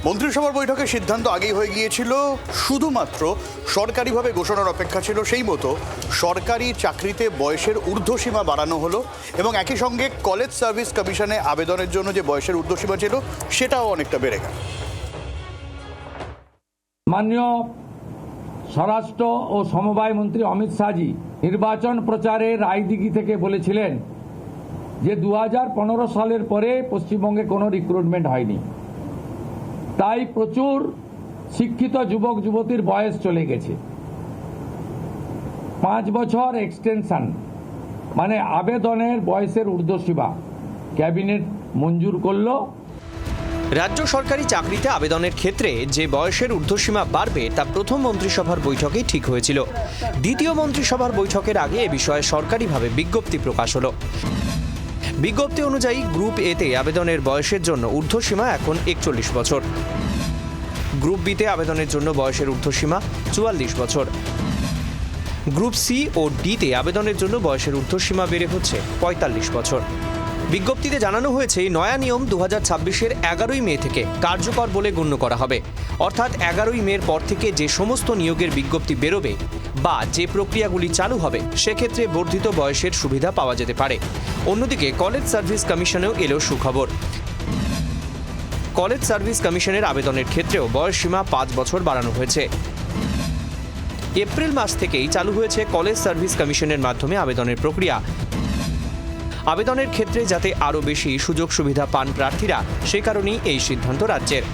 মন্ত্রিসভার বৈঠকে সিদ্ধান্ত আগেই হয়ে গিয়েছিল, শুধুমাত্র সরকারিভাবে ঘোষণার অপেক্ষা ছিল। সেই মতো সরকারি চাকরিতে বয়সের ঊর্ধ্বসীমা বাড়ানো হলো এবং একই সঙ্গে কলেজ সার্ভিস কমিশনে আবেদনের জন্য যে বয়সের ঊর্ধ্বসীমা ছিল সেটাও অনেকটা বেড়ে গেল। মাননীয় স্বরাষ্ট্র ও সমবায় মন্ত্রী অমিত শাহজি নির্বাচন প্রচারে রায়দিঘি থেকে বলেছিলেন যে 2015 সালের পরে পশ্চিমবঙ্গে কোনো রিক্রুটমেন্ট হয়নি, তাই প্রচুর শিক্ষিত যুবক যুবতীর বয়স চলে গেছে। 5 বছর এক্সটেনশন মানে আবেদনের বয়সের ঊর্ধ্বসীমা ক্যাবিনেট মঞ্জুর করলো। রাজ্য সরকারি চাকরিতে আবেদনের ক্ষেত্রে যে বয়সের ঊর্ধ্বসীমা বাড়বে তা প্রথম মন্ত্রিসভার বৈঠকেই ঠিক হয়েছিল। দ্বিতীয় মন্ত্রিসভার বৈঠকের আগে এ বিষয়ে সরকারিভাবে বিজ্ঞপ্তি প্রকাশ হলো। বিজ্ঞপ্তি অনুযায়ী গ্রুপ এতে আবেদনের বয়সের জন্য ঊর্ধ্বসীমা এখন 41 বছর, গ্রুপ বিতে আবেদনের জন্য বয়সের ঊর্ধ্বসীমা 44 বছর, গ্রুপ সি ও ডিতে আবেদনের জন্য বয়সের ঊর্ধ্বসীমা বেড়ে হচ্ছে 45 বছর। বিজ্ঞপ্তিতে জানানো হয়েছে এই নয়া নিয়ম 2026-এর 11ই মে থেকে কার্যকর বলে গণ্য করা হবে। অর্থাৎ 11ই মের পর থেকে যে সমস্ত নিয়োগের বিজ্ঞপ্তি বেরোবে বা যে প্রক্রিয়াগুলি চালু হবে সেক্ষেত্রে বর্ধিত বয়সের সুবিধা পাওয়া যেতে পারে। অন্যদিকে কলেজ সার্ভিস কমিশনেও এলো সুখবর। কলেজ সার্ভিস কমিশনের আবেদনের ক্ষেত্রেও বয়সসীমা 5 বছর বাড়ানো হয়েছে। এপ্রিল মাস থেকেই চালু হয়েছে কলেজ সার্ভিস কমিশনের মাধ্যমে আবেদনের প্রক্রিয়া। আবেদনের ক্ষেত্রে যাতে আরও বেশি সুযোগ সুবিধা পান প্রার্থীরা, সে কারণেই এই সিদ্ধান্ত রাজ্যের।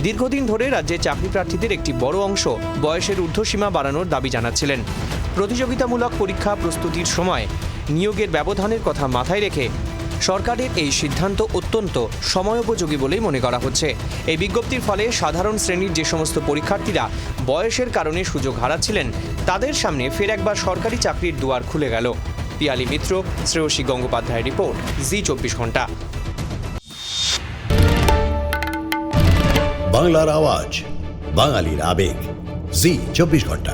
দীর্ঘদিন ধরে রাজ্যের চাকরি প্রার্থীদের একটি বড় অংশ বয়সের ঊর্ধ্বসীমা বাড়ানোর দাবি জানাচ্ছিলেন। প্রতিযোগিতামূলক পরীক্ষা প্রস্তুতির সময় নিয়োগের ব্যবধানের কথা মাথায় রেখে সরকারের এই সিদ্ধান্ত অত্যন্ত সময়োপযোগী বলেই মনে করা হচ্ছে। এই বিজ্ঞপ্তির ফলে সাধারণ শ্রেণীর যে সমস্ত পরীক্ষার্থীরা বয়সের কারণে সুযোগ হারাচ্ছিলেন তাদের সামনে ফের একবার সরকারি চাকরির দুয়ার খুলে গেল। পিয়ালি মিত্র, শ্রেয়সী গঙ্গোপাধ্যায় রিপোর্ট, জি 24 ঘন্টা। বাংলার আওয়াজ, বাঙালির আবেগ, জি 24 ঘন্টা।